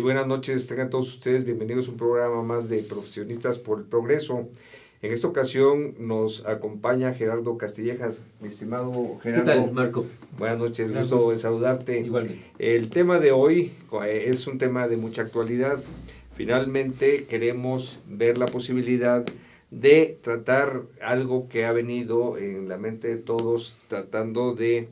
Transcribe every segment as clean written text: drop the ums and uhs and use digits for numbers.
buenas noches, tengan todos ustedes bienvenidos a un programa más de Profesionistas por el Progreso. En esta ocasión nos acompaña Gerardo Castillejas. Mi estimado Gerardo. ¿Qué tal, Marco? Buenas noches, gusto en saludarte. Igualmente. El tema de hoy es un tema de mucha actualidad. Finalmente queremos ver la posibilidad de tratar algo que ha venido en la mente de todos, tratando de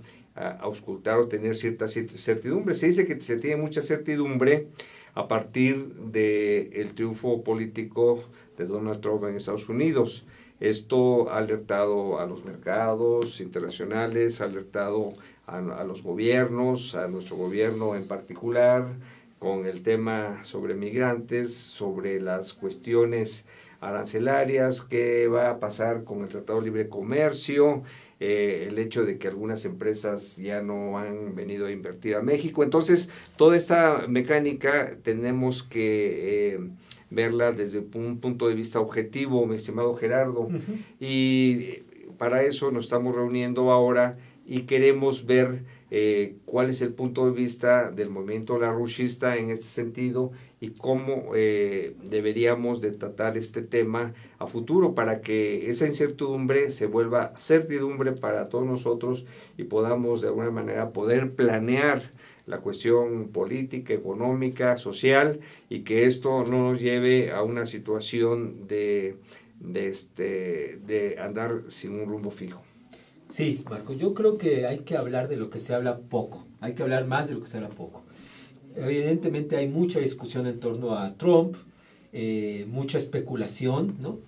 auscultar o tener cierta certidumbre. Se dice que se tiene mucha certidumbre a partir del triunfo político de Donald Trump en Estados Unidos. Esto ha alertado a los mercados internacionales, ha alertado a los gobiernos, a nuestro gobierno en particular, con el tema sobre migrantes, sobre las cuestiones arancelarias, qué va a pasar con el Tratado de Libre Comercio, el hecho de que algunas empresas ya no han venido a invertir a México. Entonces, toda esta mecánica tenemos que verla desde un punto de vista objetivo, mi estimado Gerardo. Y para eso nos estamos reuniendo ahora y queremos ver cuál es el punto de vista del movimiento larouchista en este sentido y cómo deberíamos de tratar este tema a futuro para que esa incertidumbre se vuelva certidumbre para todos nosotros y podamos de alguna manera poder planear la cuestión política, económica, social, y que esto no nos lleve a una situación de andar sin un rumbo fijo. Sí, Marco, yo creo que hay que hablar de lo que se habla poco, hay que hablar más de lo que se habla poco. Evidentemente hay mucha discusión en torno a Trump, mucha especulación, ¿no?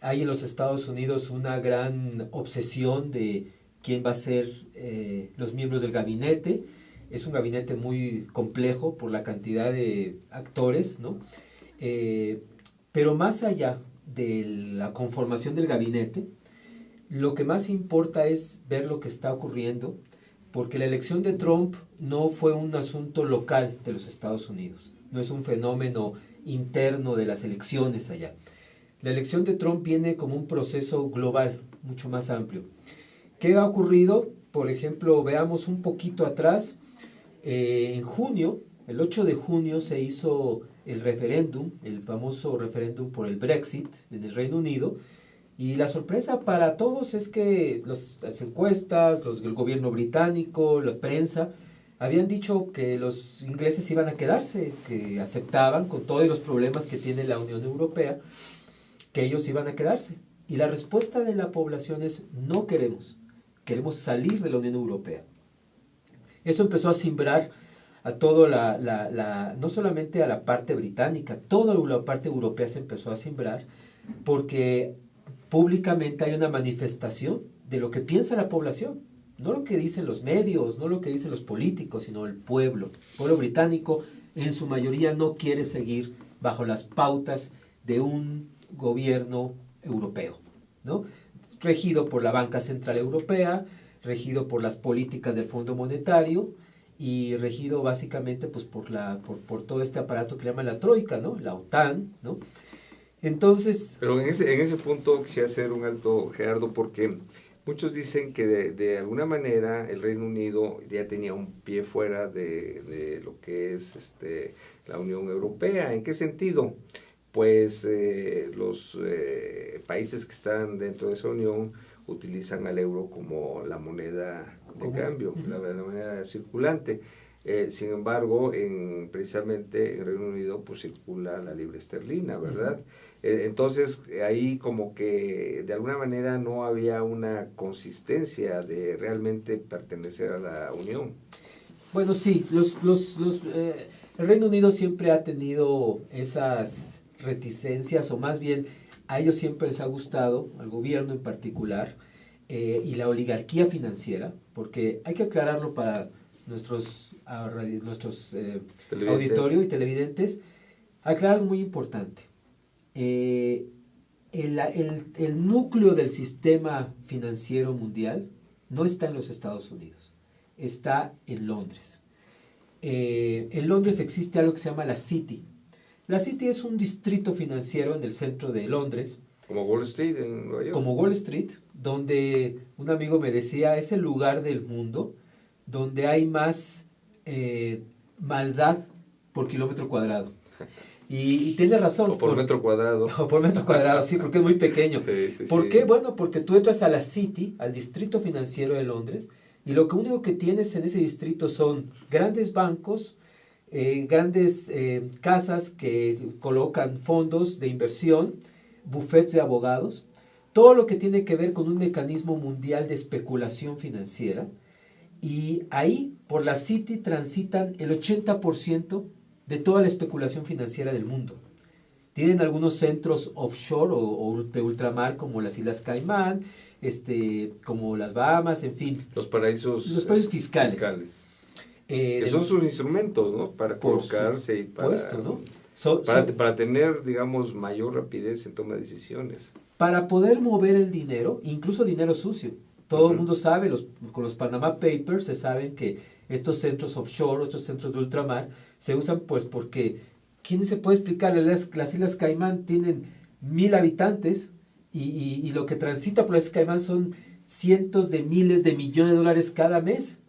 Hay en los Estados Unidos una gran obsesión de quién va a ser los miembros del gabinete. Es un gabinete muy complejo por la cantidad de actores, ¿no? Pero más allá de la conformación del gabinete, lo que más importa es ver lo que está ocurriendo, porque la elección de Trump no fue un asunto local de los Estados Unidos, no es un fenómeno interno de las elecciones allá. La elección de Trump viene como un proceso global, mucho más amplio. ¿Qué ha ocurrido? Por ejemplo, veamos un poquito atrás. En junio, el 8 de junio, se hizo el referéndum, el famoso referéndum por el Brexit en el Reino Unido, y la sorpresa para todos es que las encuestas, el gobierno británico, la prensa, habían dicho que los ingleses iban a quedarse, que aceptaban con todos los problemas que tiene la Unión Europea, que ellos iban a quedarse. Y la respuesta de la población es: no queremos salir de la Unión Europea. Eso empezó a simbrar a todo no solamente a la parte británica, toda la parte europea se empezó a simbrar, porque públicamente hay una manifestación de lo que piensa la población, no lo que dicen los medios, no lo que dicen los políticos, sino el pueblo. El pueblo británico en su mayoría no quiere seguir bajo las pautas de un gobierno europeo, ¿no? Regido por la Banca Central Europea, regido por las políticas del Fondo Monetario y regido básicamente pues por todo este aparato que le llama la Troika, ¿no? La OTAN, ¿no? Entonces... Pero en ese punto quisiera hacer un alto, Gerardo, porque muchos dicen que de alguna manera el Reino Unido ya tenía un pie fuera de lo que es la Unión Europea. ¿En qué sentido? Pues los países que están dentro de esa unión utilizan al euro como la moneda de cambio, la moneda circulante. Sin embargo, precisamente en Reino Unido pues circula la libra esterlina, ¿verdad? Entonces ahí como que de alguna manera no había una consistencia de realmente pertenecer a la Unión. Bueno, sí, el Reino Unido siempre ha tenido esas reticencias, o más bien a ellos siempre les ha gustado, al gobierno en particular, y la oligarquía financiera, porque hay que aclararlo para nuestros auditorios y televidentes, aclarar algo muy importante. El núcleo del sistema financiero mundial no está en los Estados Unidos, está en Londres. En Londres existe algo que se llama la City. La City es un distrito financiero en el centro de Londres. Como Wall Street en Nueva York. Como Wall Street, donde un amigo me decía, es el lugar del mundo donde hay más maldad por kilómetro cuadrado. Y tiene razón. O por metro cuadrado. O por metro cuadrado, sí, porque es muy pequeño. Sí, ¿Por qué? Bueno, porque tú entras a la City, al distrito financiero de Londres, y lo único que tienes en ese distrito son grandes bancos, grandes casas que colocan fondos de inversión, bufetes de abogados, todo lo que tiene que ver con un mecanismo mundial de especulación financiera. Y ahí, por la City, transitan el 80% de toda la especulación financiera del mundo. Tienen algunos centros offshore o de ultramar, como las Islas Caimán, como las Bahamas, en fin. Los paraísos fiscales. Que son sus instrumentos, ¿no? Para colocarse y para, ¿no? para tener, digamos, mayor rapidez en toma de decisiones. Para poder mover el dinero, incluso dinero sucio. Todo el mundo sabe, con los Panama Papers se saben que estos centros offshore, estos centros de ultramar, se usan pues porque, ¿quién se puede explicar? Las Islas Caimán tienen 1,000 habitantes y lo que transita por las Islas Caimán son cientos de miles de millones de dólares cada mes.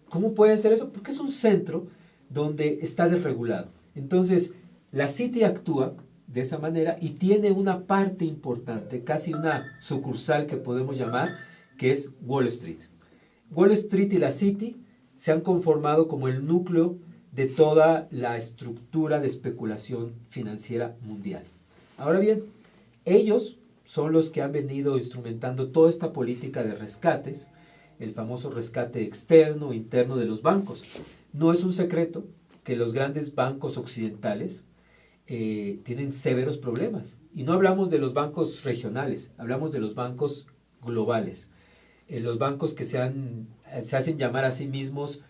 ¿Cómo puede ser eso? Porque es un centro donde está desregulado. Entonces, la City actúa de esa manera y tiene una parte importante, casi una sucursal que podemos llamar, que es Wall Street. Wall Street y la City se han conformado como el núcleo de toda la estructura de especulación financiera mundial. Ahora bien, ellos son los que han venido instrumentando toda esta política de rescates, el famoso rescate externo e interno de los bancos. No es un secreto que los grandes bancos occidentales tienen severos problemas. Y no hablamos de los bancos regionales, hablamos de los bancos globales. Los bancos que se hacen llamar a sí mismos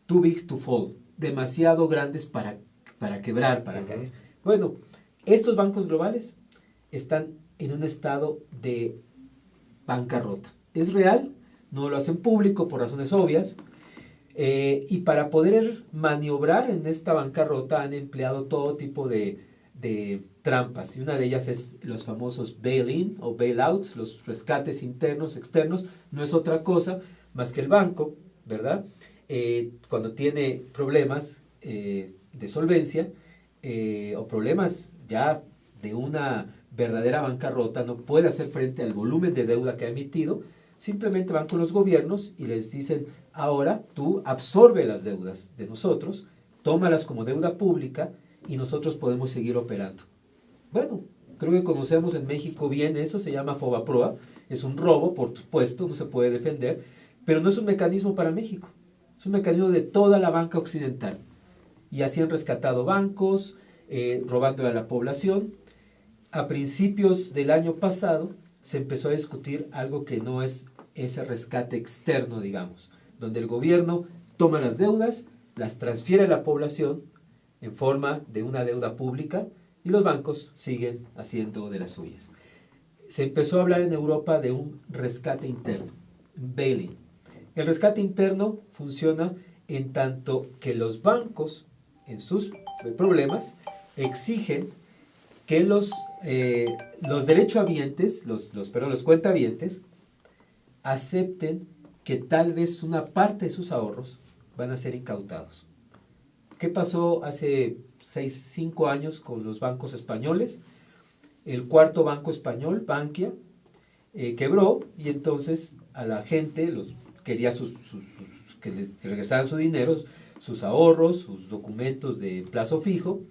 too big to fall, demasiado grandes para quebrar, para caer. Bueno, estos bancos globales están en un estado de bancarrota. Es real, no lo hacen público por razones obvias, y para poder maniobrar en esta bancarrota han empleado todo tipo de trampas, y una de ellas es los famosos bail-in o bail-outs, los rescates internos, externos. No es otra cosa más que el banco, ¿verdad? Cuando tiene problemas de solvencia o problemas ya de una verdadera bancarrota, no puede hacer frente al volumen de deuda que ha emitido, simplemente van con los gobiernos y les dicen: ahora tú absorbe las deudas de nosotros, tómalas como deuda pública y nosotros podemos seguir operando. Bueno, creo que conocemos en México bien eso, se llama Fobaproa, es un robo, por supuesto, no se puede defender, pero no es un mecanismo para México, es un mecanismo de toda la banca occidental. Y así han rescatado bancos, robando a la población. A principios del año pasado se empezó a discutir algo que no es ese rescate externo, digamos, donde el gobierno toma las deudas, las transfiere a la población en forma de una deuda pública y los bancos siguen haciendo de las suyas. Se empezó a hablar en Europa de un rescate interno, un bail-in. El rescate interno funciona en tanto que los bancos, en sus problemas, exigen que los derechohabientes, los cuentahabientes, acepten que tal vez una parte de sus ahorros van a ser incautados. ¿Qué pasó hace 5 años con los bancos españoles? El cuarto banco español, Bankia, quebró, y entonces a la gente quería que le regresaran su dinero, sus ahorros, sus documentos de plazo fijo,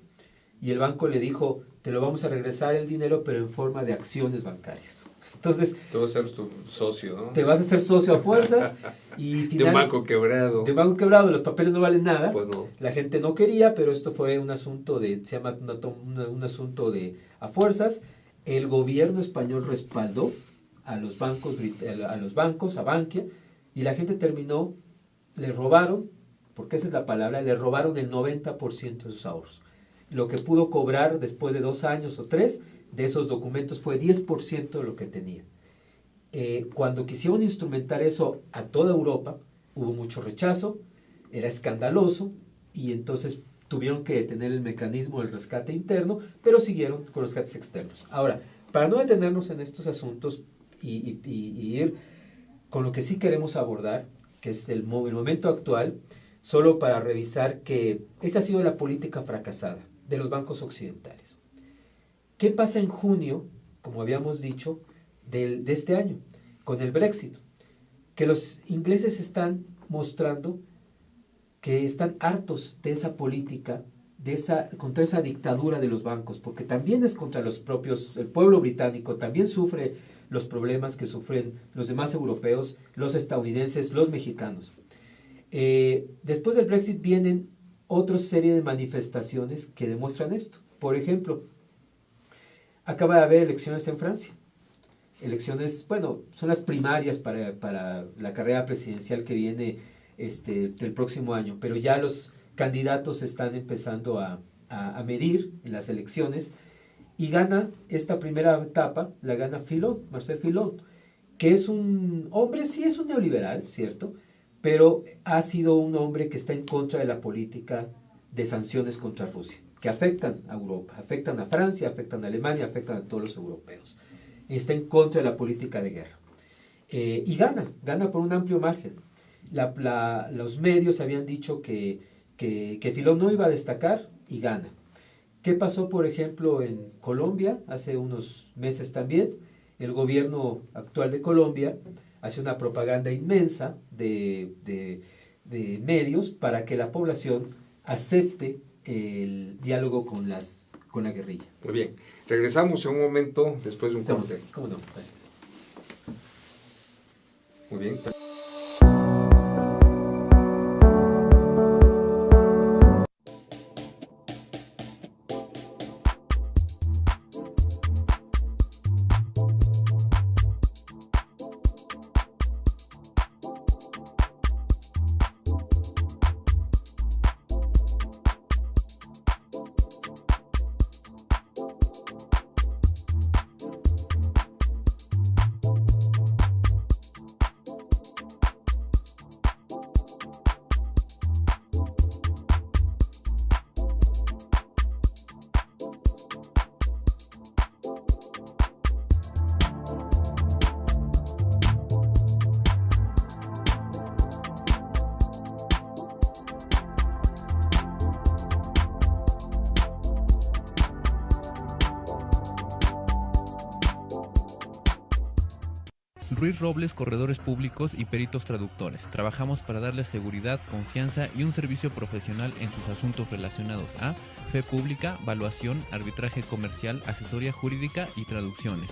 y el banco le dijo: te lo vamos a regresar el dinero, pero en forma de acciones bancarias. Entonces, te vas a ser tu socio, ¿no? Te vas a hacer socio a fuerzas. Y de un banco quebrado. De un banco quebrado, los papeles no valen nada. Pues no. La gente no quería, pero esto fue un asunto se llama un asunto de a fuerzas. El gobierno español respaldó a los bancos, a Bankia, y la gente terminó, le robaron, porque esa es la palabra, le robaron el 90% de sus ahorros. Lo que pudo cobrar después de 2 años o 3 de esos documentos fue 10% de lo que tenía. Cuando quisieron instrumentar eso a toda Europa, hubo mucho rechazo, era escandaloso, y entonces tuvieron que detener el mecanismo del rescate interno, pero siguieron con los rescates externos. Ahora, para no detenernos en estos asuntos y ir con lo que sí queremos abordar, que es el momento actual, solo para revisar que esa ha sido la política fracasada de los bancos occidentales. ¿Qué pasa en junio, como habíamos dicho, de este año, con el Brexit? Que los ingleses están mostrando que están hartos de esa política, contra esa dictadura de los bancos, porque también es contra el pueblo británico, también sufre los problemas que sufren los demás europeos, los estadounidenses, los mexicanos. Después del Brexit vienen otra serie de manifestaciones que demuestran esto. Por ejemplo, acaba de haber elecciones en Francia. Elecciones, bueno, son las primarias para la carrera presidencial que viene del próximo año, pero ya los candidatos están empezando a medir en las elecciones, y gana esta primera etapa, la gana Marcel Fillon, que es un hombre, sí es un neoliberal, ¿cierto?, pero ha sido un hombre que está en contra de la política de sanciones contra Rusia, que afectan a Europa, afectan a Francia, afectan a Alemania, afectan a todos los europeos. Está en contra de la política de guerra. Y gana por un amplio margen. Los medios habían dicho que Fillon no iba a destacar, y gana. ¿Qué pasó, por ejemplo, en Colombia hace unos meses también? El gobierno actual de Colombia hace una propaganda inmensa de medios para que la población acepte el diálogo con la guerrilla. Muy bien. Regresamos en un momento después de un corte. ¿Cómo no? Gracias. Muy bien. Ruiz Robles, Corredores Públicos y Peritos Traductores. Trabajamos para darles seguridad, confianza y un servicio profesional en sus asuntos relacionados a fe pública, valuación, arbitraje comercial, asesoría jurídica y traducciones.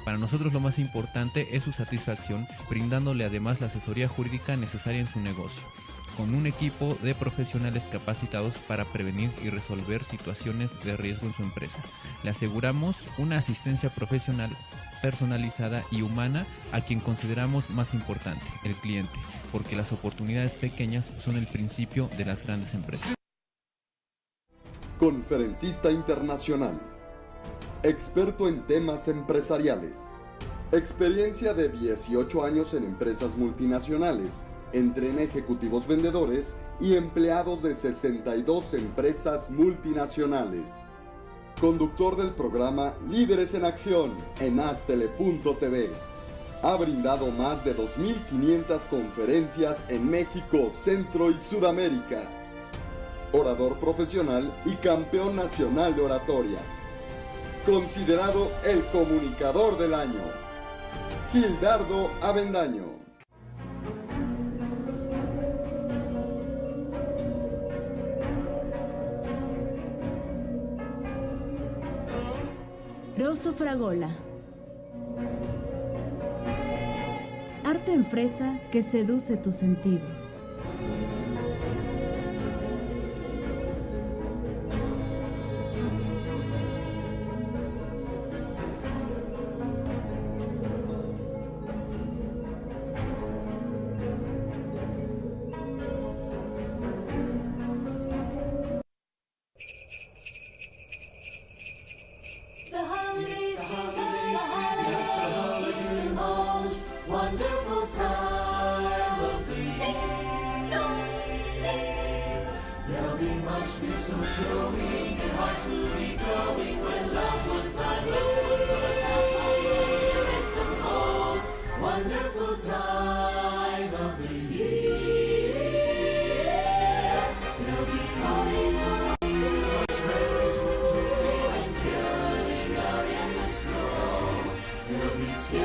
Para nosotros lo más importante es su satisfacción, brindándole además la asesoría jurídica necesaria en su negocio, con un equipo de profesionales capacitados para prevenir y resolver situaciones de riesgo en su empresa. Le aseguramos una asistencia profesional personalizada y humana a quien consideramos más importante, el cliente, porque las oportunidades pequeñas son el principio de las grandes empresas. Conferencista internacional, experto en temas empresariales, experiencia de 18 años en empresas multinacionales, entrena ejecutivos vendedores y empleados de 62 empresas multinacionales. Conductor del programa Líderes en Acción en Astele.tv. Ha brindado más de 2.500 conferencias en México, Centro y Sudamérica. Orador profesional y campeón nacional de oratoria. Considerado el comunicador del año. Gildardo Avendaño. Rosso Fragola. Arte en fresa que seduce tus sentidos. Cuando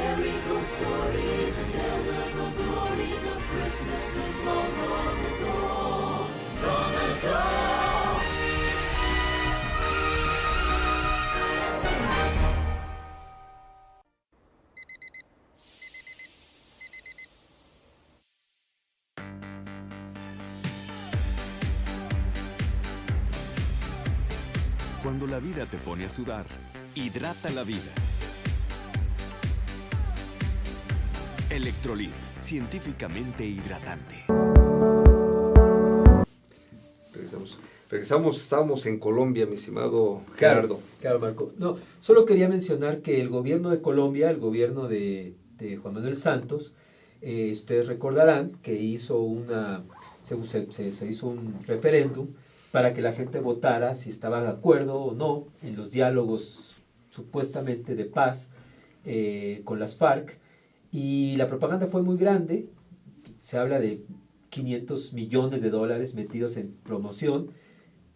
la vida te pone a sudar, hidrata la vida. Electrolit, científicamente hidratante. Regresamos, estamos en Colombia, mi estimado Gerardo. Claro, Marco. No, solo quería mencionar que el gobierno de Colombia, el gobierno de Juan Manuel Santos, ustedes recordarán que hizo se hizo un referéndum para que la gente votara si estaba de acuerdo o no en los diálogos supuestamente de paz con las FARC, y la propaganda fue muy grande. Se habla de 500 millones de dólares metidos en promoción,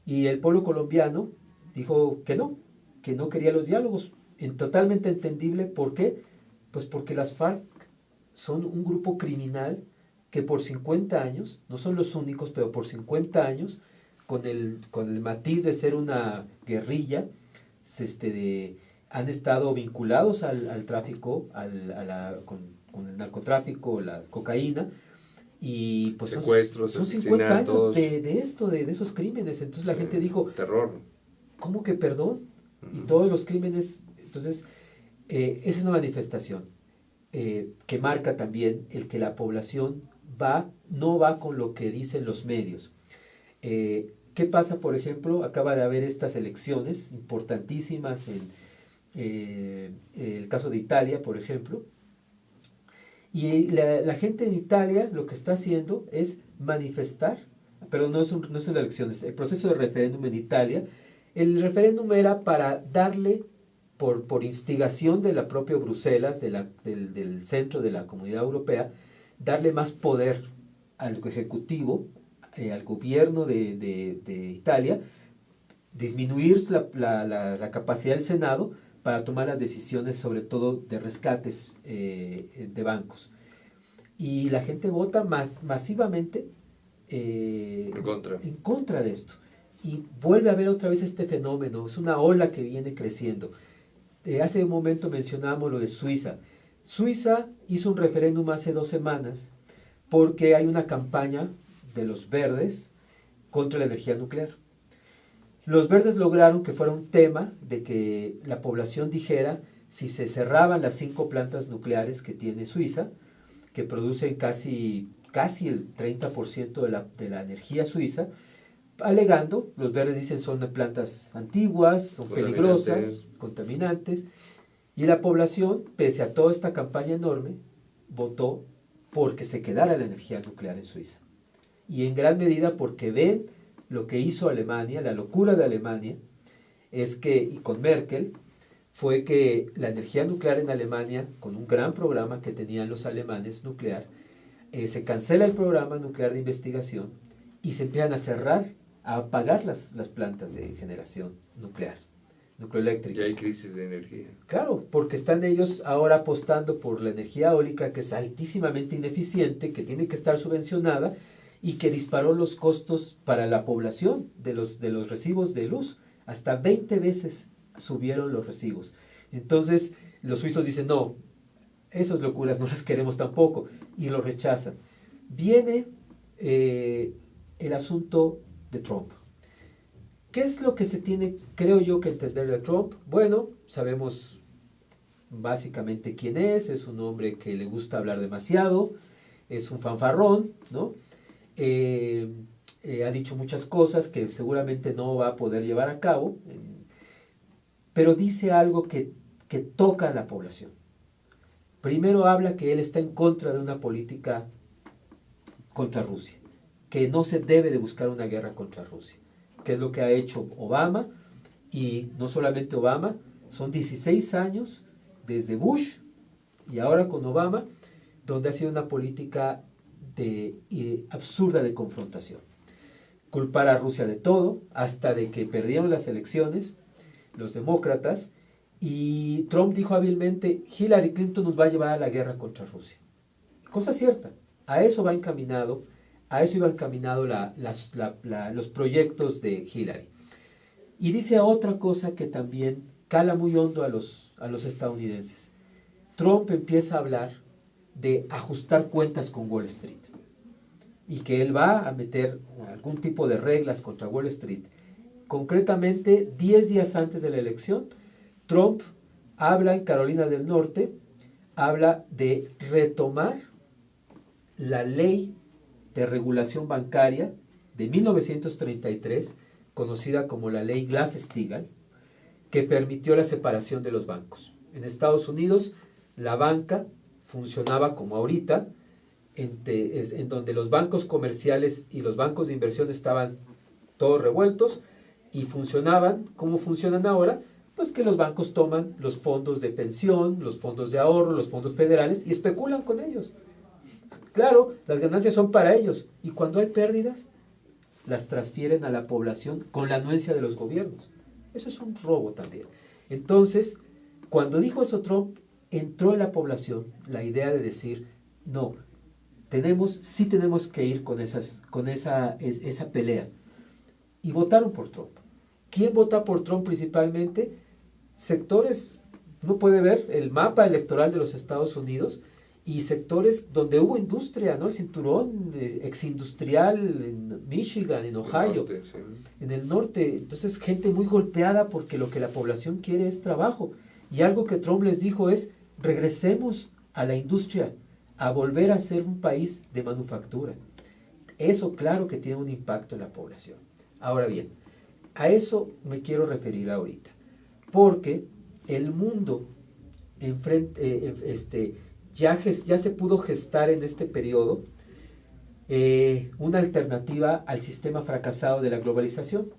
y el pueblo colombiano dijo que no quería los diálogos. Totalmente entendible. ¿Por qué? Pues porque las FARC son un grupo criminal que por 50 años, no son los únicos, pero por 50 años, con el matiz de ser una guerrilla, han estado vinculados al tráfico, con el narcotráfico, la cocaína, y pues secuestros, son 50 años de esos crímenes. Entonces la gente dijo, terror. ¿Cómo que perdón? Y todos los crímenes. Entonces, esa es una manifestación que marca también el que la población no va con lo que dicen los medios. ¿Qué pasa, por ejemplo? Acaba de haber estas elecciones importantísimas en el caso de Italia, por ejemplo, y la gente en Italia lo que está haciendo es manifestar, pero no es una elección, es el proceso de referéndum en Italia. El referéndum era para darle, por instigación de la propia Bruselas, del centro de la Comunidad Europea, darle más poder al Ejecutivo, al gobierno de Italia, disminuir la capacidad del Senado para tomar las decisiones, sobre todo de rescates de bancos. Y la gente vota masivamente en contra de esto. Y vuelve a haber otra vez este fenómeno. Es una ola que viene creciendo. Hace un momento mencionábamos lo de Suiza. Suiza hizo un referéndum hace 2 semanas porque hay una campaña de los verdes contra la energía nuclear. Los verdes lograron que fuera un tema de que la población dijera si se cerraban las 5 plantas nucleares que tiene Suiza, que producen casi el 30% de la energía suiza, alegando, los verdes dicen son plantas antiguas, son peligrosas, contaminantes, y la población, pese a toda esta campaña enorme, votó porque se quedara la energía nuclear en Suiza. Y en gran medida porque ven lo que hizo Alemania, la locura de Alemania, y con Merkel, fue que la energía nuclear en Alemania, con un gran programa que tenían los alemanes nuclear, se cancela el programa nuclear de investigación y se empiezan a cerrar, a apagar las plantas de generación nucleoeléctricas. Y hay crisis de energía. Claro, porque están ellos ahora apostando por la energía eólica, que es altísimamente ineficiente, que tiene que estar subvencionada y que disparó los costos para la población de los recibos de luz. Hasta 20 veces subieron los recibos. Entonces los suizos dicen, no, esas locuras no las queremos tampoco, y lo rechazan. Viene el asunto de Trump. ¿Qué es lo que se tiene, creo yo, que entender de Trump? Bueno, sabemos básicamente quién es un hombre que le gusta hablar demasiado, es un fanfarrón, ¿no? Ha dicho muchas cosas que seguramente no va a poder llevar a cabo, pero dice algo que toca a la población. Primero habla que él está en contra de una política contra Rusia, que no se debe de buscar una guerra contra Rusia, que es lo que ha hecho Obama, y no solamente Obama, son 16 años desde Bush y ahora con Obama, donde ha sido una política absurda de confrontación. Culpar a Rusia de todo, hasta de que perdieron las elecciones los demócratas, Y Trump dijo hábilmente, Hillary Clinton nos va a llevar a la guerra contra Rusia. Cosa cierta, a eso iba encaminado los proyectos de Hillary. Y dice otra cosa que también cala muy hondo a los estadounidenses. Trump empieza a hablar de ajustar cuentas con Wall Street y que él va a meter algún tipo de reglas contra Wall Street. Concretamente, 10 días antes de la elección, Trump habla en Carolina del Norte, habla de retomar la ley de regulación bancaria de 1933, conocida como la ley Glass-Steagall, que permitió la separación de los bancos. En Estados Unidos, la banca funcionaba como ahorita, en donde los bancos comerciales y los bancos de inversión estaban todos revueltos y funcionaban como funcionan ahora, pues que los bancos toman los fondos de pensión, los fondos de ahorro, los fondos federales y especulan con ellos. Claro, las ganancias son para ellos y cuando hay pérdidas, las transfieren a la población con la anuencia de los gobiernos. Eso es un robo también. Entonces, cuando dijo eso Trump, entró en la población la idea de decir, no, sí tenemos que ir con esa pelea. Y votaron por Trump. ¿Quién vota por Trump principalmente? Sectores, uno puede ver el mapa electoral de los Estados Unidos y sectores donde hubo industria, ¿no? El cinturón exindustrial en Michigan, en Ohio, norte, sí. En el norte. Entonces, gente muy golpeada porque lo que la población quiere es trabajo. Y algo que Trump les dijo es, regresemos a la industria, a volver a ser un país de manufactura. Eso claro que tiene un impacto en la población. Ahora bien, a eso me quiero referir ahorita, porque el mundo ya se pudo gestar en este periodo una alternativa al sistema fracasado de la globalización.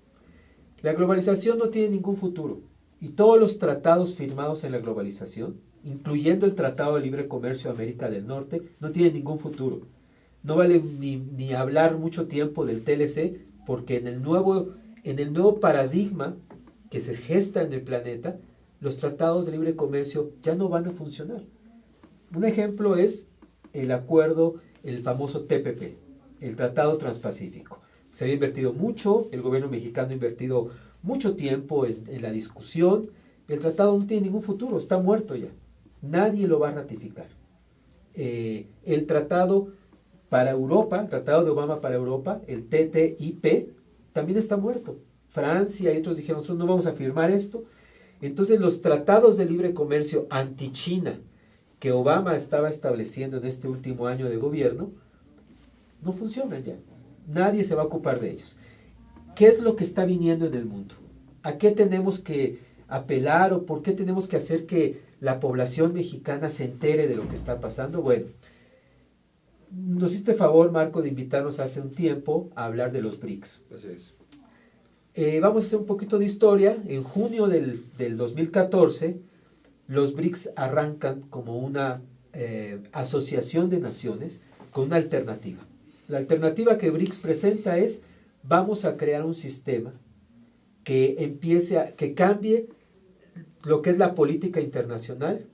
La globalización no tiene ningún futuro y todos los tratados firmados en la globalización, incluyendo el Tratado de Libre Comercio de América del Norte, no tienen ningún futuro. No vale ni hablar mucho tiempo del TLC, porque en el nuevo paradigma que se gesta en el planeta, los tratados de libre comercio ya no van a funcionar. Un ejemplo es el famoso TPP, el Tratado Transpacífico. Se había invertido mucho, el gobierno mexicano ha invertido mucho tiempo en la discusión. El tratado no tiene ningún futuro, está muerto ya. Nadie lo va a ratificar. El tratado para Europa, el tratado de Obama para Europa, el TTIP, también está muerto. Francia y otros dijeron, nosotros no vamos a firmar esto. Entonces los tratados de libre comercio anti-China que Obama estaba estableciendo en este último año de gobierno, no funcionan ya. Nadie se va a ocupar de ellos. ¿Qué es lo que está viniendo en el mundo? ¿A qué tenemos que apelar o por qué tenemos que hacer que la población mexicana se entere de lo que está pasando? Bueno, nos hiciste favor, Marco, de invitarnos hace un tiempo a hablar de los BRICS. Así es. Vamos a hacer un poquito de historia. En junio del 2014, los BRICS arrancan como una asociación de naciones con una alternativa. La alternativa que BRICS presenta es, vamos a crear un sistema que cambie lo que es la política internacional.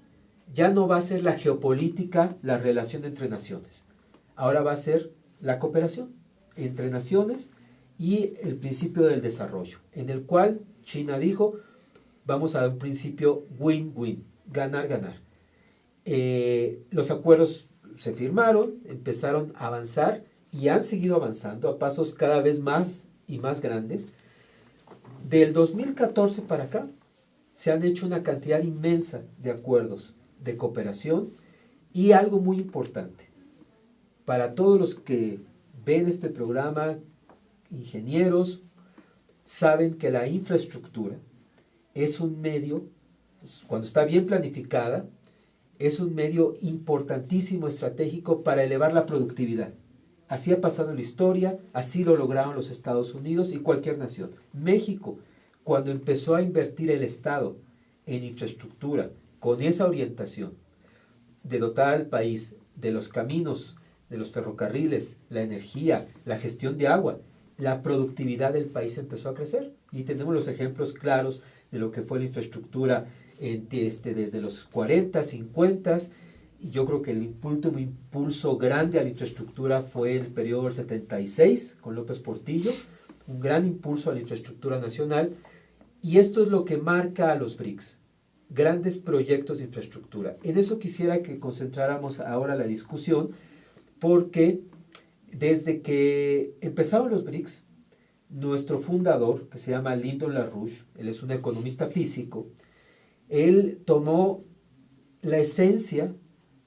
Ya no va a ser la geopolítica, la relación entre naciones. Ahora va a ser la cooperación entre naciones y el principio del desarrollo, en el cual China dijo, vamos a dar un principio win-win, ganar-ganar. Los acuerdos se firmaron, empezaron a avanzar y han seguido avanzando a pasos cada vez más y más grandes. Del 2014 para acá se han hecho una cantidad inmensa de acuerdos de cooperación y algo muy importante para todos los que ven este programa, ingenieros, saben que la infraestructura es un medio, cuando está bien planificada, es un medio importantísimo, estratégico para elevar la productividad. Así ha pasado en la historia, así lo lograron los Estados Unidos y cualquier nación. México, cuando empezó a invertir el Estado en infraestructura, con esa orientación de dotar al país de los caminos, de los ferrocarriles, la energía, la gestión de agua, la productividad del país empezó a crecer. Y tenemos los ejemplos claros de lo que fue la infraestructura desde los 40, 50, y yo creo que el impulso grande a la infraestructura fue el periodo del 76 con López Portillo, un gran impulso a la infraestructura nacional, y esto es lo que marca a los BRICS, grandes proyectos de infraestructura. En eso quisiera que concentráramos ahora la discusión, porque desde que empezaron los BRICS, nuestro fundador, que se llama Lyndon LaRouche, él es un economista físico, él tomó la esencia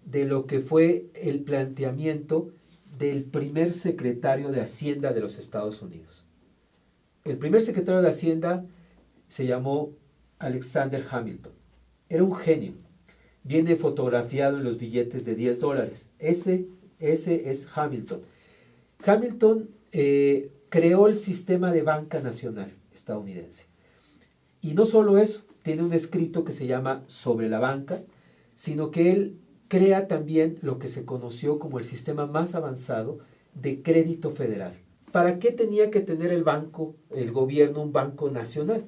de lo que fue el planteamiento del primer secretario de Hacienda de los Estados Unidos. El primer secretario de Hacienda se llamó Alexander Hamilton. Era un genio. Viene fotografiado en los billetes de $10. Ese es Hamilton. Hamilton creó el sistema de banca nacional estadounidense. Y no solo eso, tiene un escrito que se llama Sobre la banca, sino que él crea también lo que se conoció como el sistema más avanzado de crédito federal. ¿Para qué tenía que tener el gobierno, un banco nacional?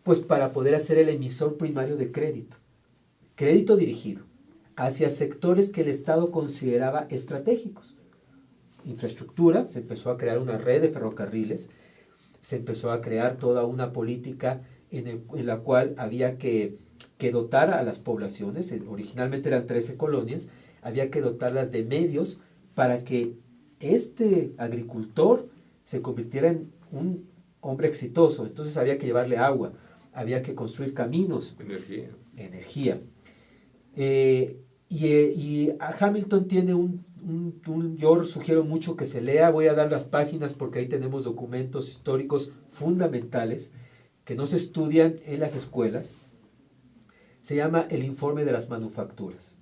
Pues para poder hacer el emisor primario de crédito dirigido hacia sectores que el Estado consideraba estratégicos. Infraestructura, se empezó a crear una red de ferrocarriles, se empezó a crear toda una política en la cual había que dotar a las poblaciones, originalmente eran 13 colonias, había que dotarlas de medios para que este agricultor se convirtiera en un hombre exitoso. Entonces había que llevarle agua, había que construir caminos, energía. Y Hamilton tiene yo sugiero mucho que se lea, voy a dar las páginas porque ahí tenemos documentos históricos fundamentales que no se estudian en las escuelas. Se llama el Informe de las Manufacturas.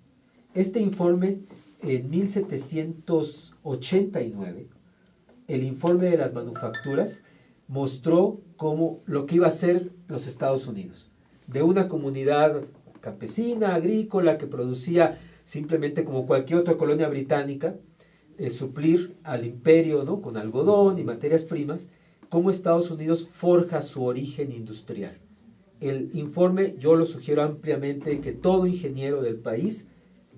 Este informe, en 1789, el Informe de las Manufacturas mostró cómo lo que iba a ser los Estados Unidos, de una comunidad campesina, agrícola, que producía simplemente como cualquier otra colonia británica, suplir al imperio, ¿no?, con algodón y materias primas, cómo Estados Unidos forja su origen industrial. El informe, yo lo sugiero ampliamente, que todo ingeniero del país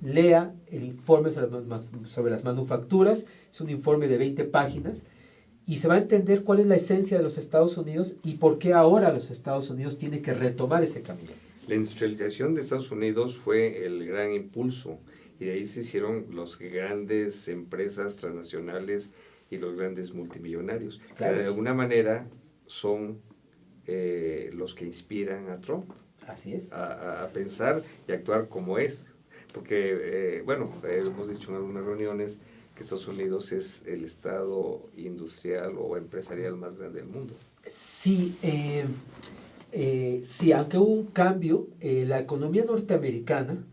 lea el informe sobre las manufacturas. Es un informe de 20 páginas y se va a entender cuál es la esencia de los Estados Unidos y por qué ahora los Estados Unidos tienen que retomar ese camino. La industrialización de Estados Unidos fue el gran impulso y de ahí se hicieron las grandes empresas transnacionales y los grandes multimillonarios, claro, que de alguna manera son los que inspiran a Trump. Así es. A pensar y actuar como es. Porque, hemos dicho en algunas reuniones que Estados Unidos es el estado industrial o empresarial más grande del mundo. Sí, aunque hubo un cambio, la economía norteamericana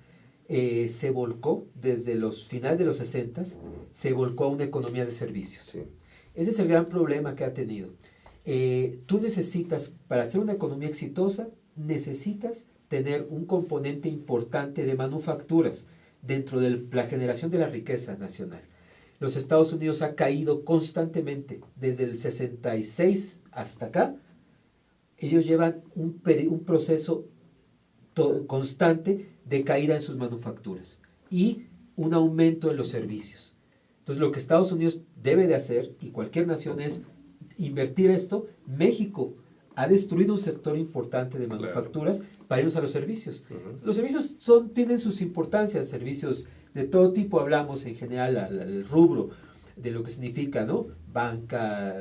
se volcó desde los finales de los 60, se volcó a una economía de servicios. Sí. Ese es el gran problema que ha tenido. Tú necesitas, para hacer una economía exitosa, necesitas tener un componente importante de manufacturas dentro de la generación de la riqueza nacional. Los Estados Unidos ha caído constantemente desde el 66 hasta acá. Ellos llevan un proceso constante de caída en sus manufacturas y un aumento en los servicios. Entonces, lo que Estados Unidos debe de hacer, y cualquier nación, es invertir esto. México ha destruido un sector importante de manufacturas, claro, para irnos a los servicios. Uh-huh. Los servicios tienen sus importancias, servicios de todo tipo. Hablamos en general al rubro de lo que significa, ¿no?, banca,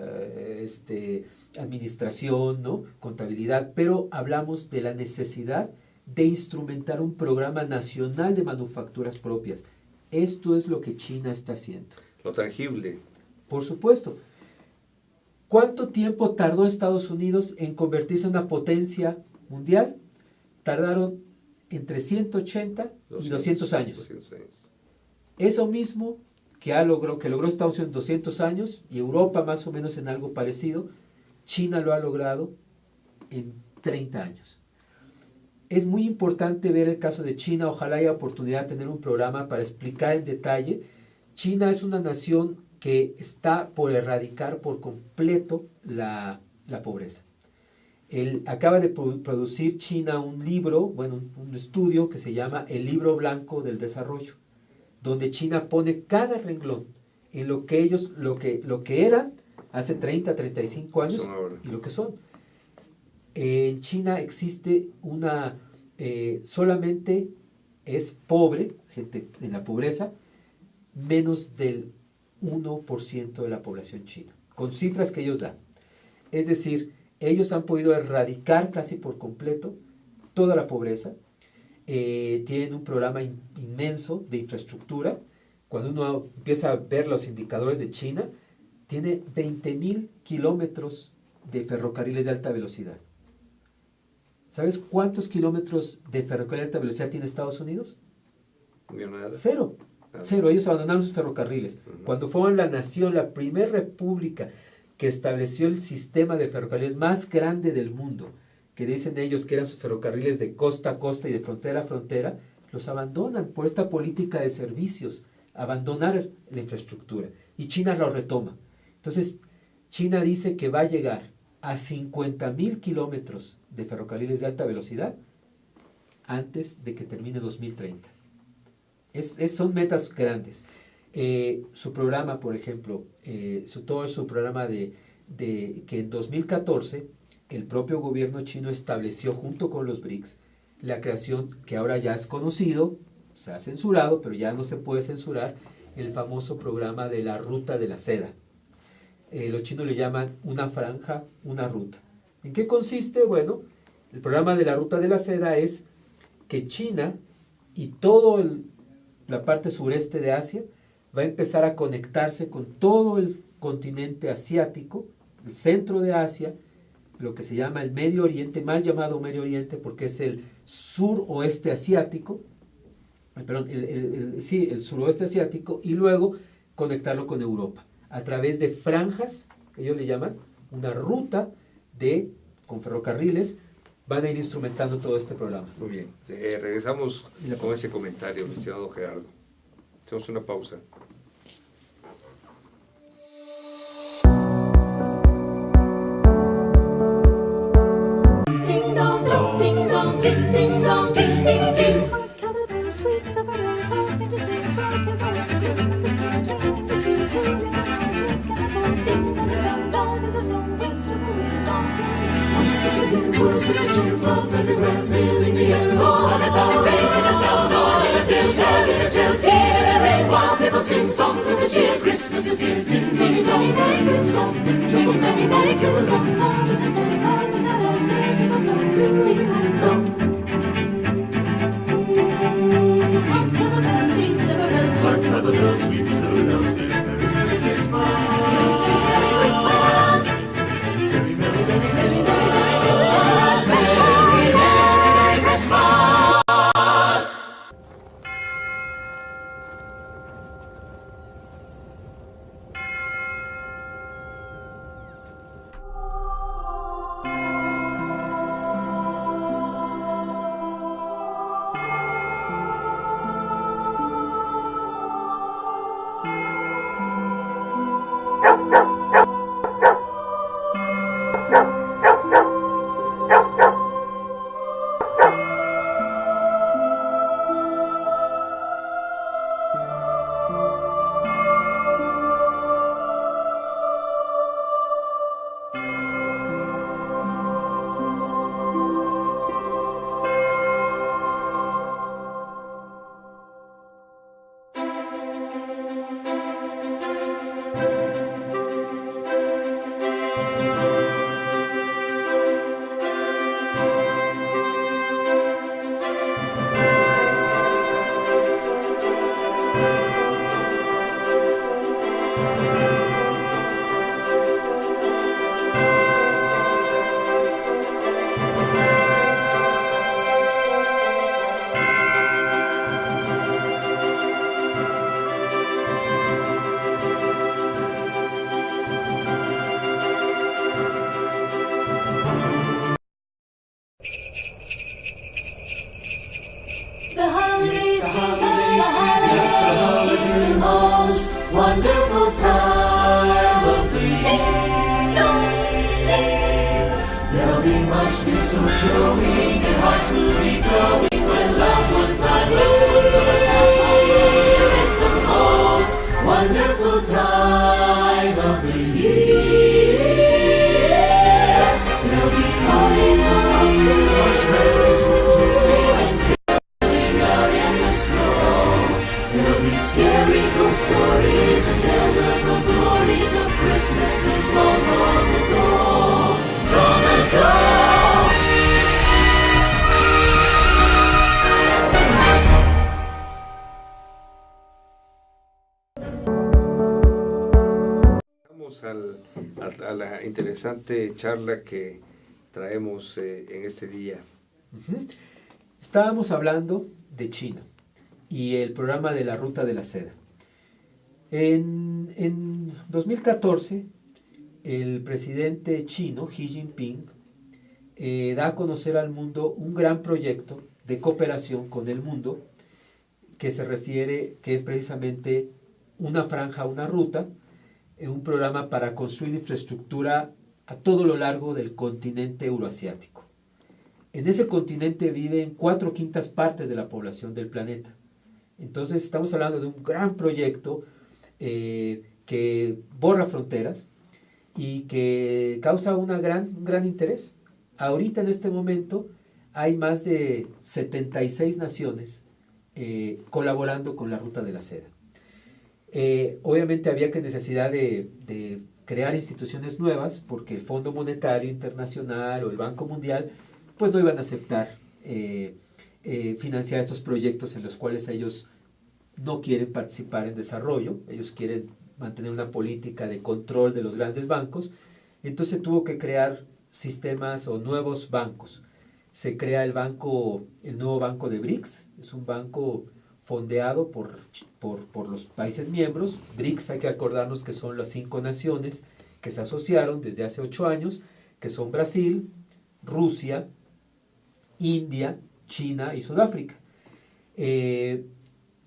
administración, ¿no?, contabilidad, pero hablamos de la necesidad de instrumentar un programa nacional de manufacturas propias. Esto es lo que China está haciendo. Lo tangible. Por supuesto. ¿Cuánto tiempo tardó Estados Unidos en convertirse en una potencia mundial? Tardaron entre 180 y 200 años. 200 años. Eso mismo que logró Estados Unidos en 200 años, y Europa más o menos en algo parecido, China lo ha logrado en 30 años. Es muy importante ver el caso de China. Ojalá haya oportunidad de tener un programa para explicar en detalle. China es una nación que está por erradicar por completo la pobreza. Acaba de producir China un libro, bueno, un estudio que se llama El Libro Blanco del Desarrollo, donde China pone cada renglón en lo que ellos, lo que eran hace 30, 35 años y lo que son. En China existe solamente es pobre, gente en la pobreza, menos del 1% de la población china, con cifras que ellos dan. Es decir, ellos han podido erradicar casi por completo toda la pobreza. Tienen un programa inmenso de infraestructura. Cuando uno empieza a ver los indicadores de China, tiene 20,000 kilómetros de ferrocarriles de alta velocidad. ¿Sabes cuántos kilómetros de ferrocarril de alta velocidad tiene Estados Unidos? Cero. Cero. Ellos abandonaron sus ferrocarriles. Cuando fueron la nación, la primera república que estableció el sistema de ferrocarriles más grande del mundo, que dicen ellos que eran sus ferrocarriles de costa a costa y de frontera a frontera, los abandonan por esta política de servicios, abandonar la infraestructura. Y China lo retoma. Entonces, China dice que va a llegar a 50,000 kilómetros de ferrocarriles de alta velocidad antes de que termine 2030. Son metas grandes. Su programa, por ejemplo, todo su programa de que en 2014 el propio gobierno chino estableció junto con los BRICS la creación, que ahora ya es conocido, se ha censurado, pero ya no se puede censurar, el famoso programa de la ruta de la seda. Los chinos le llaman una franja, una ruta. ¿En qué consiste? Bueno, el programa de la ruta de la seda es que China y todo la parte sureste de Asia va a empezar a conectarse con todo el continente asiático, el centro de Asia, lo que se llama el Medio Oriente, mal llamado Medio Oriente porque es el suroeste asiático, el suroeste asiático, y luego conectarlo con Europa a través de franjas, que ellos le llaman una ruta con ferrocarriles. Van a ir instrumentando todo este programa. Muy bien. Regresamos con ese comentario, mi estimado Gerardo. Hacemos una pausa. Ding dong dong, ding dong, ding ding dong, ding ding ding. Hark how the bells, sweet silver bells, all seem to sing. Hark as all the Christmas is here, ringing the choo choo, ring a bell, ring a bell, ding dong dong. There's a song with the dong. Words of from everywhere, filling the air. Oh, how the bell raising a sound, or in a bells, telling the tales, giving a ring while people sing songs of the cheer. Christmas is here, ding ding dong, Merry Christmas, ding ding dong, Merry Christmas, ding ding dong, ding ding dong. Hark how the bells, sweet silver bells, hark how the bells, sweet silver bells, Merry Christmas, Merry Christmas, Merry Christmas. Wonderful time of the year. There'll be much mistletoeing and hearts will be glowing when loved ones are near. It's the most wonderful time of the year. There'll be parties, balloons, and marshmallows twisting and killing out in the snow. There'll be scary ghost stories and tales of the glories of Christmases long, long ago. Long ago. Vamos a la interesante charla que traemos en este día. Ujú. Estábamos hablando de China y el programa de la Ruta de la Seda. En 2014, el presidente chino, Xi Jinping, da a conocer al mundo un gran proyecto de cooperación con el mundo que es precisamente una franja, una ruta, un programa para construir infraestructura a todo lo largo del continente euroasiático. En ese continente viven 4/5 partes de la población del planeta. Entonces estamos hablando de un gran proyecto que borra fronteras y que causa un gran interés. Ahorita en este momento hay más de 76 naciones colaborando con la Ruta de la Seda. Obviamente había necesidad de crear instituciones nuevas porque el Fondo Monetario Internacional o el Banco Mundial pues no iban a aceptar financiar estos proyectos en los cuales ellos no quieren participar en desarrollo, ellos quieren mantener una política de control de los grandes bancos. Entonces tuvo que crear sistemas o nuevos bancos. Se crea el nuevo banco de BRICS, es un banco fondeado por los países miembros. BRICS, hay que acordarnos que son las 5 naciones que se asociaron desde hace 8 años, que son Brasil, Rusia, India, China y Sudáfrica.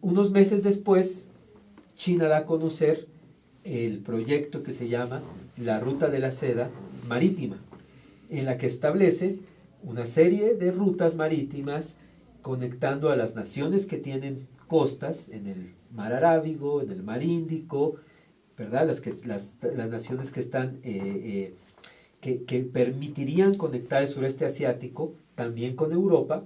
Unos meses después, China da a conocer el proyecto que se llama la Ruta de la Seda Marítima, en la que establece una serie de rutas marítimas conectando a las naciones que tienen costas en el mar Arábigo, en el mar Índico, ¿verdad? Las naciones que están que permitirían conectar el sureste asiático también con Europa,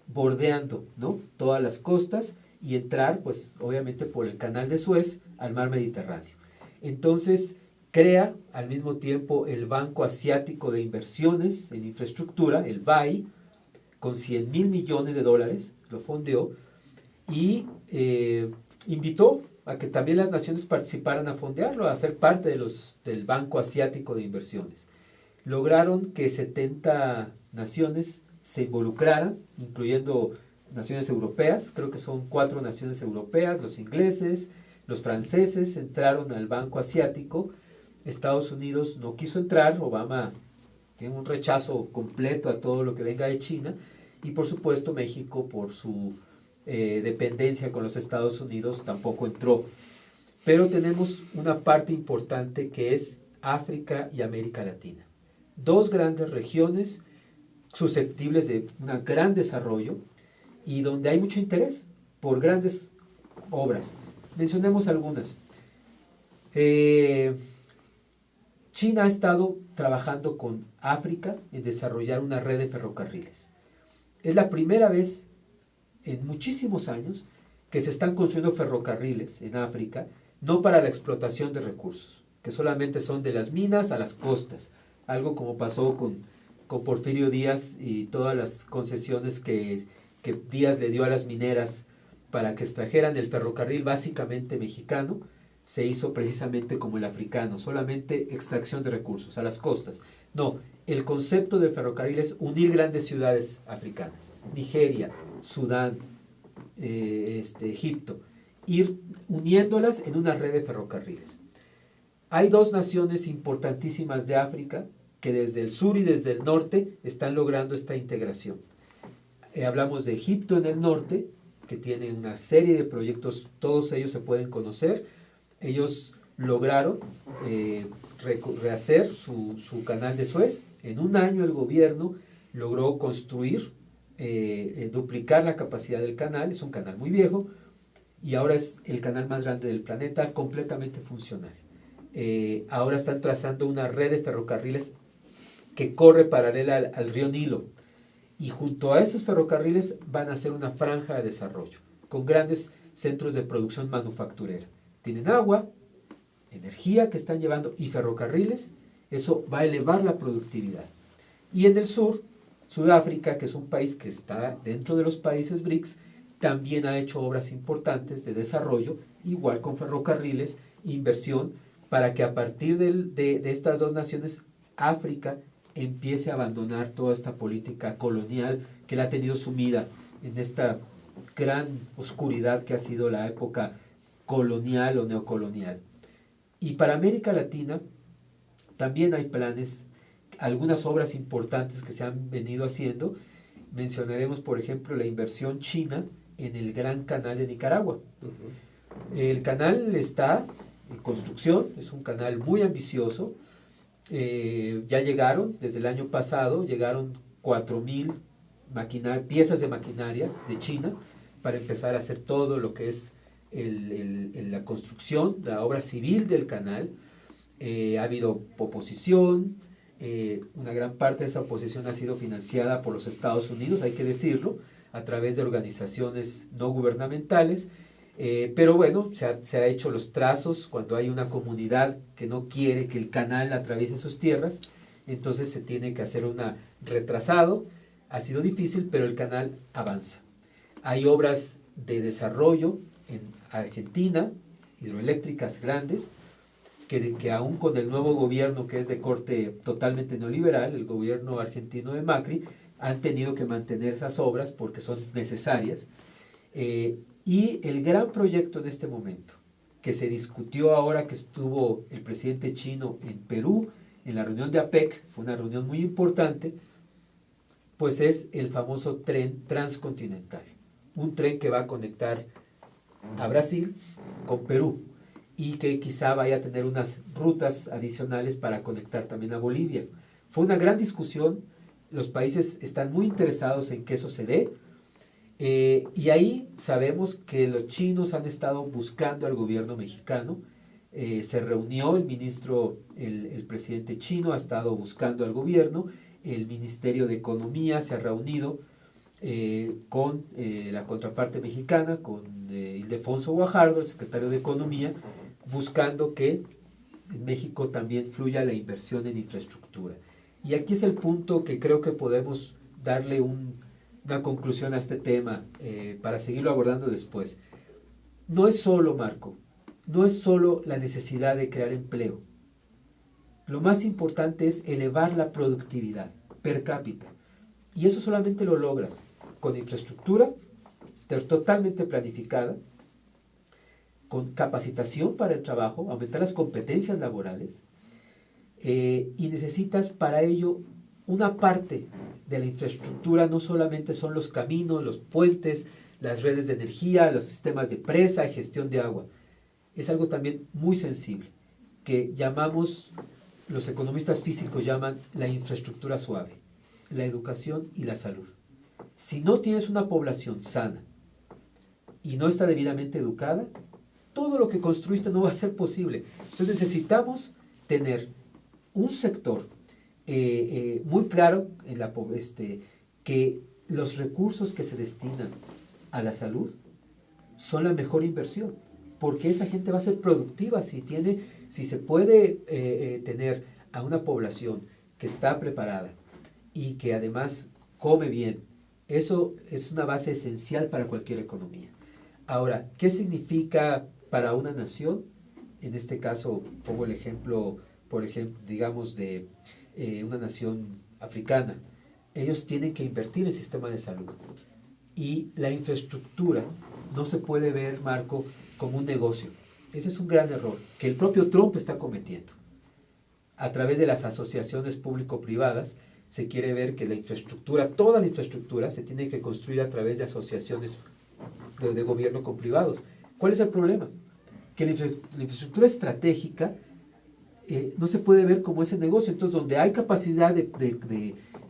bordeando, ¿no?, todas las costas y entrar, pues, obviamente por el canal de Suez al mar Mediterráneo. Entonces, crea al mismo tiempo el Banco Asiático de Inversiones en Infraestructura, el BAI, con $100,000 millones, lo fondeó, y invitó a que también las naciones participaran a fondearlo, a ser parte del Banco Asiático de Inversiones. Lograron que 70 naciones se involucraran, incluyendo naciones europeas. Creo que son 4 naciones europeas, los ingleses, los franceses entraron al Banco Asiático. Estados Unidos no quiso entrar, Obama tiene un rechazo completo a todo lo que venga de China, y por supuesto México, por su dependencia con los Estados Unidos, tampoco entró. Pero tenemos una parte importante que es África y América Latina. 2 grandes regiones susceptibles de un gran desarrollo y donde hay mucho interés por grandes obras. Mencionemos algunas. China ha estado trabajando con África en desarrollar una red de ferrocarriles. Es la primera vez en muchísimos años que se están construyendo ferrocarriles en África, no para la explotación de recursos, que solamente son de las minas a las costas, algo como pasó con Porfirio Díaz y todas las concesiones que Díaz le dio a las mineras para que extrajeran el ferrocarril básicamente mexicano. Se hizo precisamente como el africano, solamente extracción de recursos a las costas. No, el concepto del ferrocarril es unir grandes ciudades africanas, Nigeria, Sudán, Egipto, ir uniéndolas en una red de ferrocarriles. Hay 2 naciones importantísimas de África que desde el sur y desde el norte están logrando esta integración. Hablamos de Egipto en el norte, que tiene una serie de proyectos, todos ellos se pueden conocer. Ellos lograron rehacer su canal de Suez. En un año el gobierno logró construir, duplicar la capacidad del canal. Es un canal muy viejo y ahora es el canal más grande del planeta, completamente funcional. Ahora están trazando una red de ferrocarriles que corre paralela al río Nilo, y junto a esos ferrocarriles van a hacer una franja de desarrollo con grandes centros de producción manufacturera. Tienen agua, energía que están llevando y ferrocarriles. Eso va a elevar la productividad. Y en el sur, Sudáfrica, que es un país que está dentro de los países BRICS, también ha hecho obras importantes de desarrollo, igual con ferrocarriles, inversión, para que a partir de estas dos naciones, África empiece a abandonar toda esta política colonial que la ha tenido sumida en esta gran oscuridad que ha sido la época colonial o neocolonial. Y para América Latina también hay planes, algunas obras importantes que se han venido haciendo. Mencionaremos, por ejemplo, la inversión china en el Gran Canal de Nicaragua. El canal está en construcción, es un canal muy ambicioso. Ya llegaron, desde el año pasado, llegaron 4.000 piezas de maquinaria de China para empezar a hacer todo lo que es la construcción, la obra civil del canal. Ha habido oposición, una gran parte de esa oposición ha sido financiada por los Estados Unidos, hay que decirlo, a través de organizaciones no gubernamentales. Pero bueno, se ha hecho los trazos cuando hay una comunidad que no quiere que el canal atraviese sus tierras, entonces se tiene que hacer una retrasado. Ha sido difícil, pero el canal avanza. Hay obras de desarrollo en Argentina, hidroeléctricas grandes, que aún con el nuevo gobierno, que es de corte totalmente neoliberal, el gobierno argentino de Macri, han tenido que mantener esas obras porque son necesarias. Y el gran proyecto en este momento, que se discutió ahora que estuvo el presidente chino en Perú, en la reunión de APEC, fue una reunión muy importante, pues es el famoso tren transcontinental. Un tren que va a conectar a Brasil con Perú y que quizá vaya a tener unas rutas adicionales para conectar también a Bolivia. Fue una gran discusión, los países están muy interesados en que eso se dé. Y ahí sabemos que los chinos han estado buscando al gobierno mexicano. Se reunió el ministro, el presidente chino ha estado buscando al gobierno. El Ministerio de Economía se ha reunido con la contraparte mexicana, con Ildefonso Guajardo, el secretario de Economía, buscando que en México también fluya la inversión en infraestructura. Y aquí es el punto que creo que podemos darle una conclusión a este tema para seguirlo abordando después. No es solo, Marco, no es solo la necesidad de crear empleo. Lo más importante es elevar la productividad per cápita. Y eso solamente lo logras con infraestructura totalmente planificada, con capacitación para el trabajo, aumentar las competencias laborales, y necesitas para ello una parte de la infraestructura. No solamente son los caminos, los puentes, las redes de energía, los sistemas de presa, gestión de agua. Es algo también muy sensible, que los economistas físicos llaman la infraestructura suave, la educación y la salud. Si no tienes una población sana y no está debidamente educada, todo lo que construiste no va a ser posible. Entonces necesitamos tener un sector muy claro que los recursos que se destinan a la salud son la mejor inversión, porque esa gente va a ser productiva si se puede tener a una población que está preparada y que además come bien. Eso es una base esencial para cualquier economía. Ahora, ¿qué significa para una nación? En este caso pongo el ejemplo, digamos, de una nación africana. Ellos tienen que invertir en el sistema de salud. Y la infraestructura no se puede ver, Marco, como un negocio. Ese es un gran error que el propio Trump está cometiendo. A través de las asociaciones público-privadas se quiere ver que la infraestructura, toda la infraestructura, se tiene que construir a través de asociaciones de gobierno con privados. ¿Cuál es el problema? Que la infraestructura estratégica no se puede ver como ese negocio. Entonces, donde hay capacidad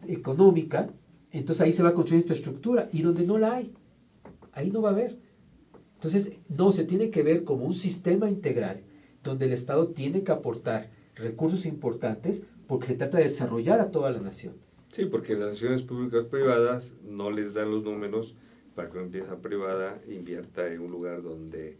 económica, entonces ahí se va a construir infraestructura, y donde no la hay, ahí no va a haber. Entonces, no, se tiene que ver como un sistema integral, donde el Estado tiene que aportar recursos importantes, porque se trata de desarrollar a toda la nación. Sí, porque las acciones públicas privadas no les dan los números para que una empresa privada invierta en un lugar donde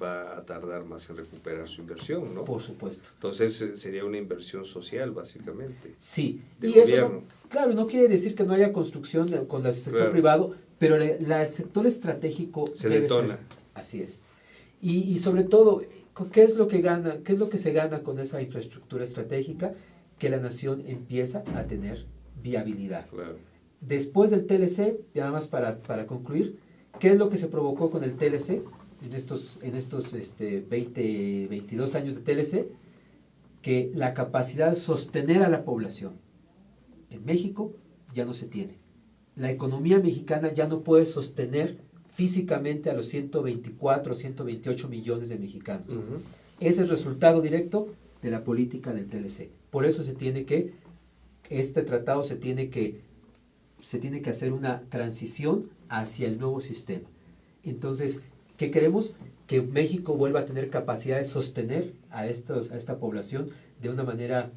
va a tardar más en recuperar su inversión, ¿no? Por supuesto. Entonces sería una inversión social, básicamente. Sí, de y eso, gobierno. claro, no quiere decir que no haya construcción con el sector Claro. privado, pero el sector estratégico Se debe detona. ser. Así es. Y sobre todo, ¿qué es lo que gana? ¿Qué es lo que se gana con esa infraestructura estratégica? Que la nación empieza a tener viabilidad. Claro. Después del TLC, y nada más para concluir, ¿qué es lo que se provocó con el TLC en estos 22 años de TLC? Que la capacidad de sostener a la población en México ya no se tiene. La economía mexicana ya no puede sostener físicamente a los 124, 128 millones de mexicanos. Ujú. Ese es el resultado directo de la política del TLC. Por eso este tratado se tiene que hacer una transición hacia el nuevo sistema. Entonces, ¿qué queremos? Que México vuelva a tener capacidad de sostener a esta población de una manera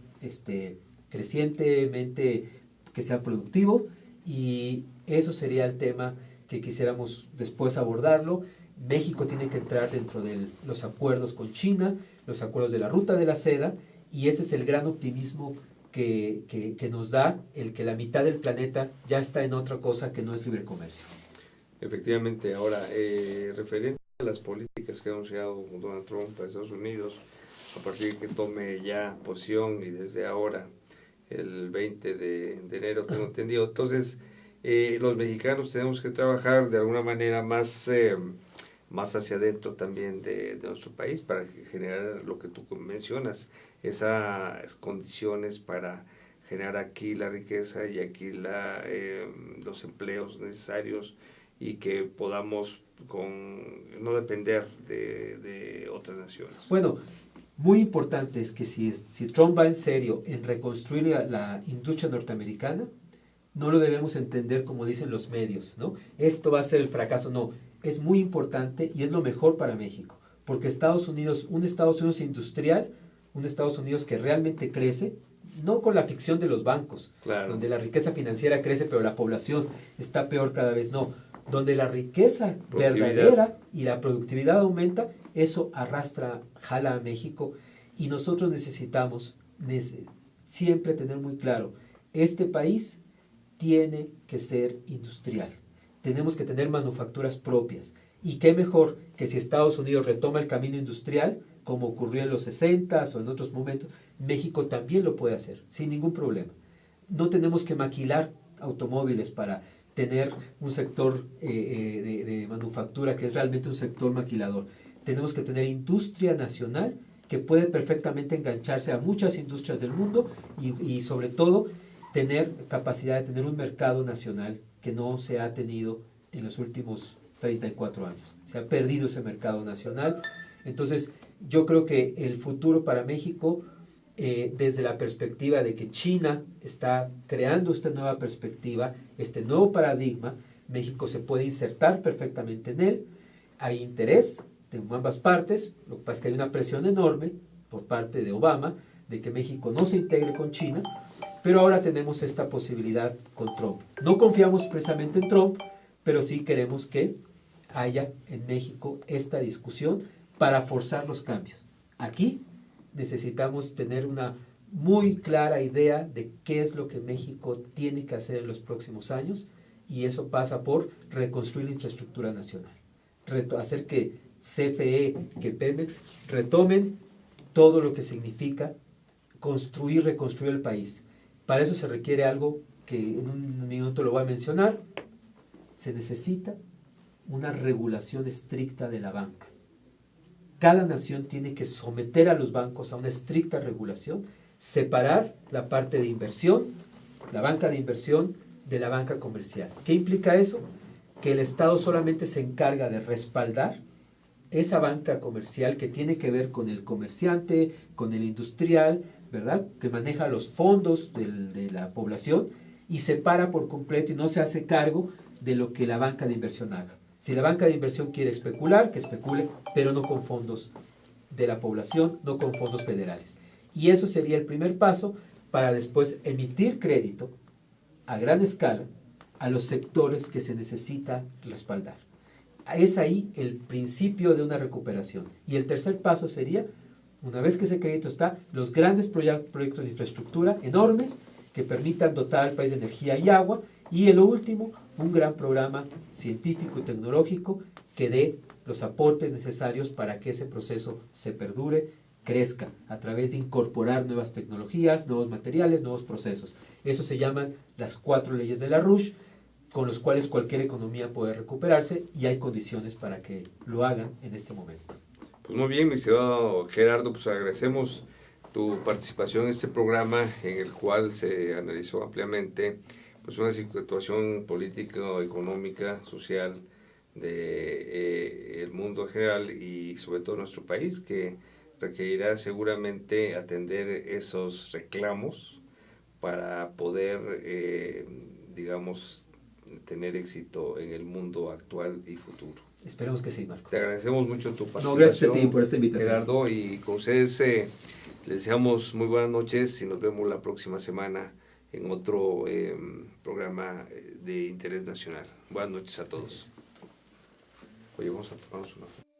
crecientemente, que sea productivo, y eso sería el tema que quisiéramos después abordarlo. México tiene que entrar dentro de los acuerdos con China, los acuerdos de la Ruta de la Seda, y ese es el gran optimismo que nos da el que la mitad del planeta ya está en otra cosa que no es libre comercio. Efectivamente, ahora, referente a las políticas que ha anunciado Donald Trump a Estados Unidos, a partir de que tome ya posición y desde ahora, el 20 de enero, tengo entendido. Entonces, los mexicanos tenemos que trabajar de alguna manera más hacia adentro también de nuestro país para generar lo que tú mencionas, esas condiciones para generar aquí la riqueza y aquí los empleos necesarios, y que podamos no depender de otras naciones. Bueno, muy importante es que si Trump va en serio en reconstruir la industria norteamericana, no lo debemos entender como dicen los medios, ¿no? Esto va a ser el fracaso. No, es muy importante y es lo mejor para México, porque Estados Unidos, un Estados Unidos industrial, un Estados Unidos que realmente crece, no con la ficción de los bancos, Claro. donde la riqueza financiera crece pero la población está peor cada vez, no, donde la riqueza verdadera y la productividad aumenta, eso jala a México, y nosotros necesitamos siempre tener muy claro, este país tiene que ser industrial, tenemos que tener manufacturas propias, y qué mejor que si Estados Unidos retoma el camino industrial, como ocurrió en los 60s o en otros momentos, México también lo puede hacer, sin ningún problema. No tenemos que maquilar automóviles para tener un sector de manufactura que es realmente un sector maquilador. Tenemos que tener industria nacional que puede perfectamente engancharse a muchas industrias del mundo, y sobre todo tener capacidad de tener un mercado nacional que no se ha tenido en los últimos 34 años. Se ha perdido ese mercado nacional. Entonces, yo creo que el futuro para México, desde la perspectiva de que China está creando esta nueva perspectiva, este nuevo paradigma, México se puede insertar perfectamente en él. Hay interés de ambas partes, lo que pasa es que hay una presión enorme por parte de Obama de que México no se integre con China, pero ahora tenemos esta posibilidad con Trump. No confiamos precisamente en Trump, pero sí queremos que haya en México esta discusión para forzar los cambios. Aquí necesitamos tener una muy clara idea de qué es lo que México tiene que hacer en los próximos años, y eso pasa por reconstruir la infraestructura nacional, hacer que CFE, que Pemex retomen todo lo que significa reconstruir el país. Para eso se requiere algo que en un minuto lo voy a mencionar. Se necesita una regulación estricta de la banca. Cada nación tiene que someter a los bancos a una estricta regulación, separar la parte de inversión, la banca de inversión, de la banca comercial. ¿Qué implica eso? Que el Estado solamente se encarga de respaldar esa banca comercial que tiene que ver con el comerciante, con el industrial, ¿verdad? Que maneja los fondos de la población, y se para por completo y no se hace cargo de lo que la banca de inversión haga. Si la banca de inversión quiere especular, que especule, pero no con fondos de la población, no con fondos federales. Y eso sería el primer paso para después emitir crédito a gran escala a los sectores que se necesita respaldar. Es ahí el principio de una recuperación. Y el tercer paso sería, una vez que ese crédito está, los grandes proyectos de infraestructura enormes que permitan dotar al país de energía y agua. Y en lo último, un gran programa científico y tecnológico que dé los aportes necesarios para que ese proceso se perdure, crezca, a través de incorporar nuevas tecnologías, nuevos materiales, nuevos procesos. Eso se llaman las 4 leyes de LaRouche, con los cuales cualquier economía puede recuperarse y hay condiciones para que lo hagan en este momento. Pues muy bien, mi estimado Gerardo, pues agradecemos tu participación en este programa en el cual se analizó ampliamente pues una situación política, económica, social de el mundo en general y sobre todo nuestro país, que requerirá seguramente atender esos reclamos para poder, digamos, tener éxito en el mundo actual y futuro. Esperemos que sí, Marco. Te agradecemos mucho tu participación. No, gracias a ti por esta invitación. Gerardo, y con ustedes les deseamos muy buenas noches y nos vemos la próxima semana en otro programa de interés nacional. Buenas noches a todos. Oye, vamos a tomarnos una foto.